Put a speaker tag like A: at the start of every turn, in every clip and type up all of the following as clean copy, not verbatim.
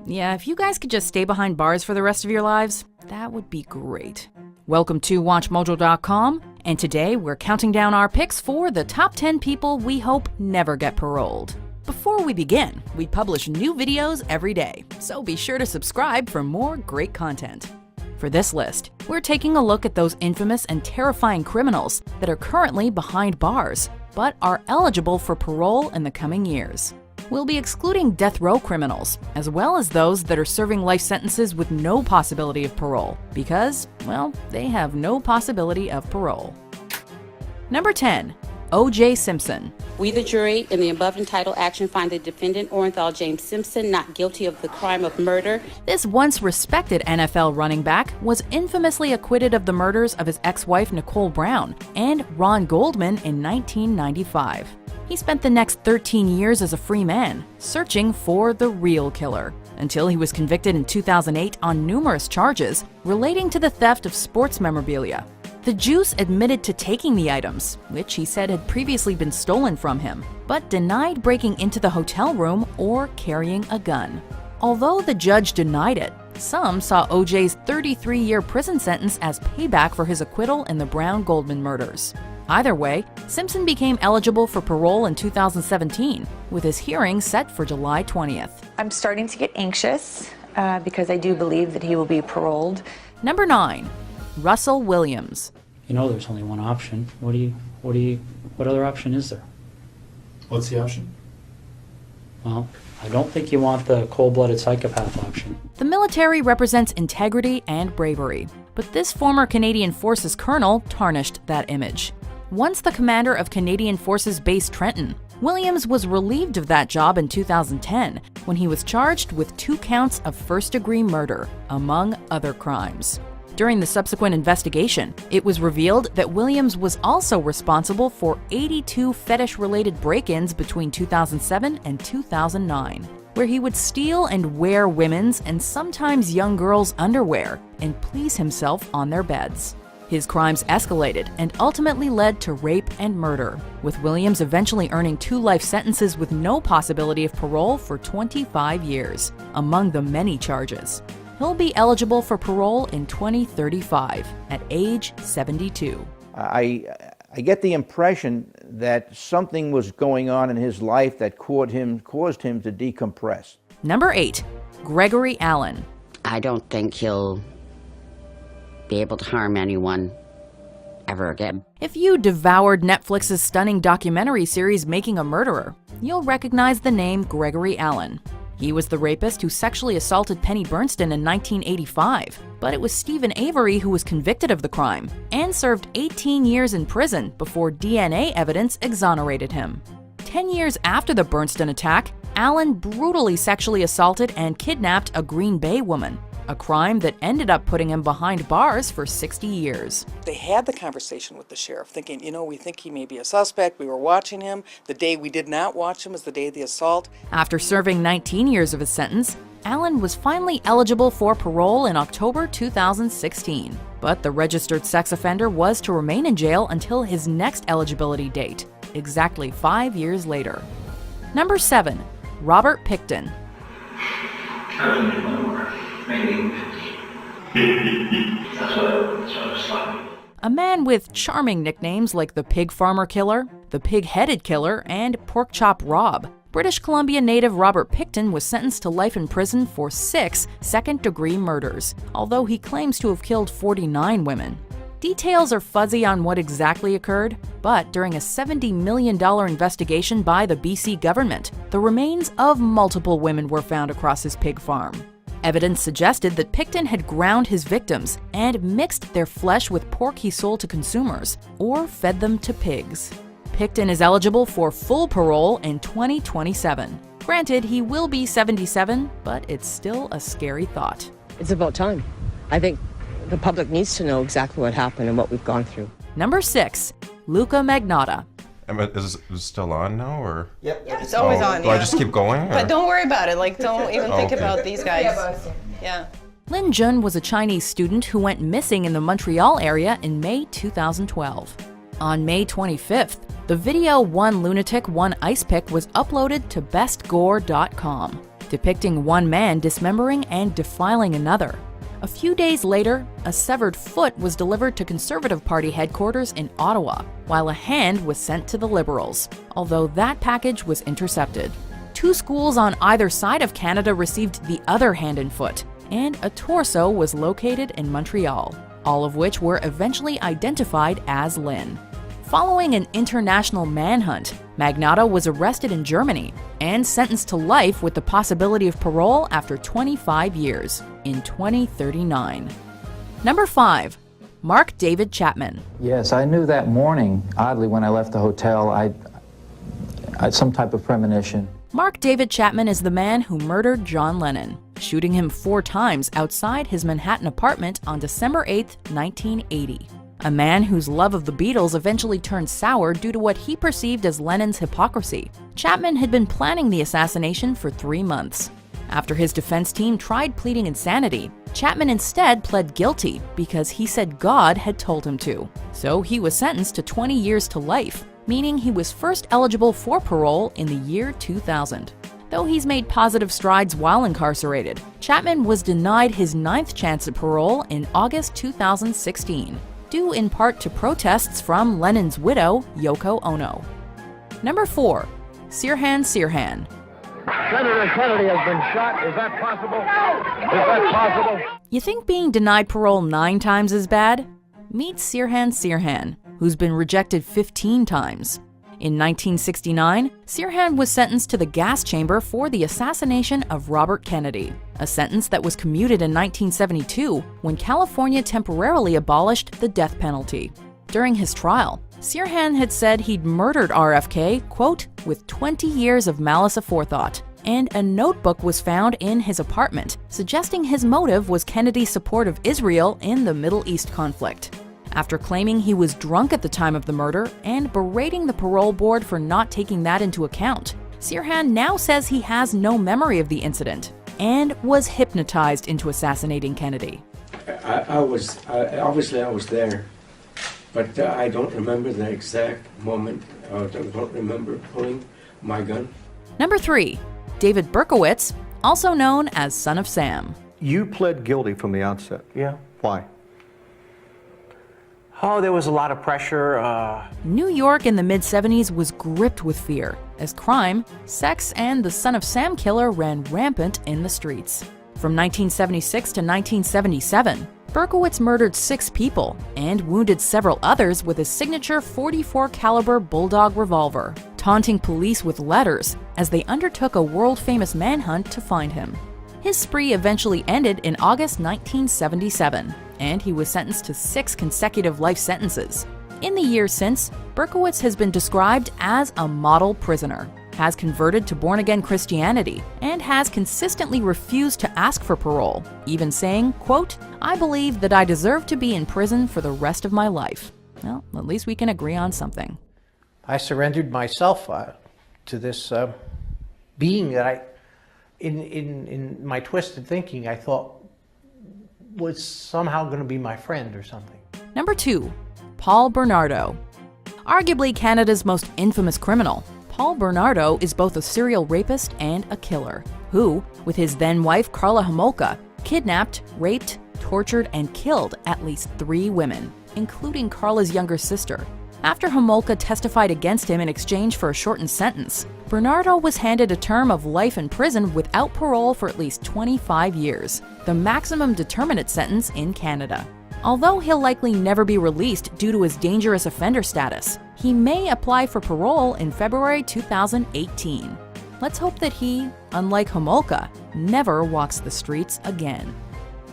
A: Yeah, if you guys could just stay behind bars for the rest of your lives, that would be great. Welcome to WatchMojo.com, and today we're counting down our picks for the top 10 people we hope never get paroled. Before we begin, we publish new videos every day, so be sure to subscribe for more great content. For this list, we're taking a look at those infamous and terrifying criminals that are currently behind bars, but are eligible for parole in the coming years. We'll be excluding death row criminals, as well as those that are serving life sentences with no possibility of parole, because, well, they have no possibility of parole. Number 10. O.J. Simpson.
B: We, the jury, in the above entitled action find the defendant, Orenthal James Simpson, not guilty of the crime of murder.
A: This once respected NFL running back was infamously acquitted of the murders of his ex-wife Nicole Brown and Ron Goldman in 1995. He spent the next 13 years as a free man, searching for the real killer, until he was convicted in 2008 on numerous charges relating to the theft of sports memorabilia. The Juice admitted to taking the items, which he said had previously been stolen from him, but denied breaking into the hotel room or carrying a gun. Although the judge denied it, some saw OJ's 33-year prison sentence as payback for his acquittal in the Brown-Goldman murders. Either way, Simpson became eligible for parole in 2017, with his hearing set for July 20th.
C: I'm starting to get anxious because I do believe that he will be paroled.
A: Number 9. Russell Williams.
D: You know there's only one option. What other option is there?
E: What's the option?
D: Well, I don't think you want the cold-blooded psychopath option.
A: The military represents integrity and bravery, but this former Canadian Forces colonel tarnished that image. Once the commander of Canadian Forces Base Trenton, Williams was relieved of that job in 2010 when he was charged with 2 counts of first-degree murder, among other crimes. During the subsequent investigation, it was revealed that Williams was also responsible for 82 fetish-related break-ins between 2007 and 2009, where he would steal and wear women's and sometimes young girls' underwear and please himself on their beds. His crimes escalated and ultimately led to rape and murder, with Williams eventually earning 2 life sentences with no possibility of parole for 25 years, among the many charges. He'll be eligible for parole in 2035 at age 72.
F: I get the impression that something was going on in his life that caused him to decompress.
A: Number 8. Gregory Allen.
G: I don't think he'll be able to harm anyone ever again.
A: If you devoured Netflix's stunning documentary series Making a Murderer, you'll recognize the name Gregory Allen. He was the rapist who sexually assaulted Penny Bernstein in 1985, but it was Stephen Avery who was convicted of the crime and served 18 years in prison before DNA evidence exonerated him. 10 years after the Bernstein attack, Allen brutally sexually assaulted and kidnapped a Green Bay woman, a crime that ended up putting him behind bars for 60 years.
H: They had the conversation with the sheriff, thinking, we think he may be a suspect. We were watching him. The day we did not watch him was the day of the assault.
A: After serving 19 years of his sentence, Allen was finally eligible for parole in October 2016. But the registered sex offender was to remain in jail until his next eligibility date, exactly 5 years later. Number 7. Robert Pickton. A man with charming nicknames like the Pig Farmer Killer, the Pig-Headed Killer, and Pork Chop Rob, British Columbia native Robert Pickton was sentenced to life in prison for 6 second-degree murders, although he claims to have killed 49 women. Details are fuzzy on what exactly occurred, but during a $70 million investigation by the BC government, the remains of multiple women were found across his pig farm. Evidence suggested that Pickton had ground his victims and mixed their flesh with pork he sold to consumers, or fed them to pigs. Pickton is eligible for full parole in 2027. Granted, he will be 77, but it's still a scary thought.
I: It's about time. I think the public needs to know exactly what happened and what we've gone through.
A: Number 6. Luca Magnotta.
E: Is it still on now, or?
J: Yep, it's always on.
E: Do I just keep going?
J: But don't worry about it. Don't even think about these guys. Yeah.
A: Lin Jun was a Chinese student who went missing in the Montreal area in May 2012. On May 25th, the video One Lunatic, One Ice Pick was uploaded to bestgore.com. depicting one man dismembering and defiling another. A few days later, a severed foot was delivered to Conservative Party headquarters in Ottawa, while a hand was sent to the Liberals, although that package was intercepted. 2 schools on either side of Canada received the other hand and foot, and a torso was located in Montreal, all of which were eventually identified as Lynn. Following an international manhunt, Magnotta was arrested in Germany and sentenced to life with the possibility of parole after 25 years in 2039. Number 5. Mark David Chapman.
K: Yes, I knew that morning, oddly, when I left the hotel, I had some type of premonition.
A: Mark David Chapman is the man who murdered John Lennon, shooting him 4 times outside his Manhattan apartment on December 8, 1980. A man whose love of the Beatles eventually turned sour due to what he perceived as Lennon's hypocrisy. Chapman had been planning the assassination for 3 months. After his defense team tried pleading insanity, Chapman instead pled guilty because he said God had told him to. So he was sentenced to 20 years to life, meaning he was first eligible for parole in the year 2000. Though he's made positive strides while incarcerated, Chapman was denied his 9th chance at parole in August 2016. Due in part to protests from Lennon's widow, Yoko Ono. Number 4. Sirhan Sirhan.
L: Senator Kennedy has been shot. Is that possible? Is that possible?
A: You think being denied parole 9 times is bad? Meet Sirhan Sirhan, who's been rejected 15 times. In 1969, Sirhan was sentenced to the gas chamber for the assassination of Robert Kennedy, a sentence that was commuted in 1972 when California temporarily abolished the death penalty. During his trial, Sirhan had said he'd murdered RFK, quote, with 20 years of malice aforethought, and a notebook was found in his apartment, suggesting his motive was Kennedy's support of Israel in the Middle East conflict. After claiming he was drunk at the time of the murder and berating the parole board for not taking that into account, Sirhan now says he has no memory of the incident and was hypnotized into assassinating Kennedy.
M: I was there, but I don't remember the exact moment. I don't remember pulling my gun.
A: Number 3. David Berkowitz, also known as Son of Sam.
N: You pled guilty from the outset.
O: Yeah.
N: Why?
O: Oh, there was a lot of pressure.
A: New York in the mid-70s was gripped with fear, as crime, sex, and the Son of Sam killer ran rampant in the streets. From 1976 to 1977, Berkowitz murdered 6 people and wounded several others with his signature .44 caliber Bulldog revolver, taunting police with letters as they undertook a world-famous manhunt to find him. His spree eventually ended in August 1977, and he was sentenced to 6 consecutive life sentences. In the years since, Berkowitz has been described as a model prisoner, has converted to born-again Christianity, and has consistently refused to ask for parole, even saying, quote, "I believe that I deserve to be in prison for the rest of my life." Well, at least we can agree on something.
O: I surrendered myself to this being that in my twisted thinking, I thought was somehow going to be my friend or something.
A: Number 2. Paul Bernardo. Arguably Canada's most infamous criminal, Paul Bernardo is both a serial rapist and a killer, who, with his then-wife Karla Homolka, kidnapped, raped, tortured, and killed at least 3 women, including Karla's younger sister. After Homolka testified against him in exchange for a shortened sentence, Bernardo was handed a term of life in prison without parole for at least 25 years, the maximum determinate sentence in Canada. Although he'll likely never be released due to his dangerous offender status, he may apply for parole in February 2018. Let's hope that he, unlike Homolka, never walks the streets again.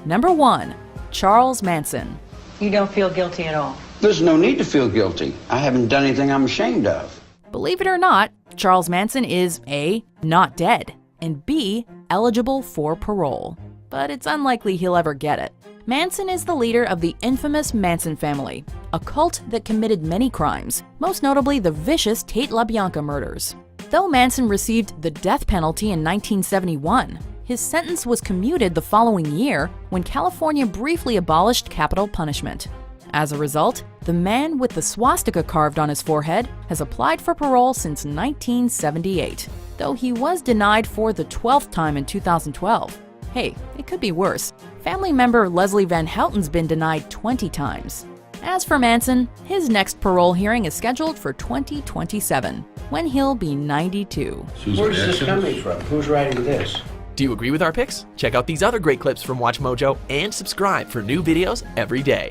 A: Number 1. Charles Manson.
P: You don't feel guilty at all?
Q: There's no need to feel guilty. I haven't done anything I'm ashamed of.
A: Believe it or not, Charles Manson is A. not dead, and B. eligible for parole. But it's unlikely he'll ever get it. Manson is the leader of the infamous Manson family, a cult that committed many crimes, most notably the vicious Tate LaBianca murders. Though Manson received the death penalty in 1971, his sentence was commuted the following year when California briefly abolished capital punishment. As a result, the man with the swastika carved on his forehead has applied for parole since 1978, though he was denied for the 12th time in 2012. Hey, it could be worse. Family member Leslie Van Houten's been denied 20 times. As for Manson, his next parole hearing is scheduled for 2027, when he'll be 92.
L: Where's this coming from? Who's writing this?
R: Do you agree with our picks? Check out these other great clips from Watch Mojo and subscribe for new videos every day.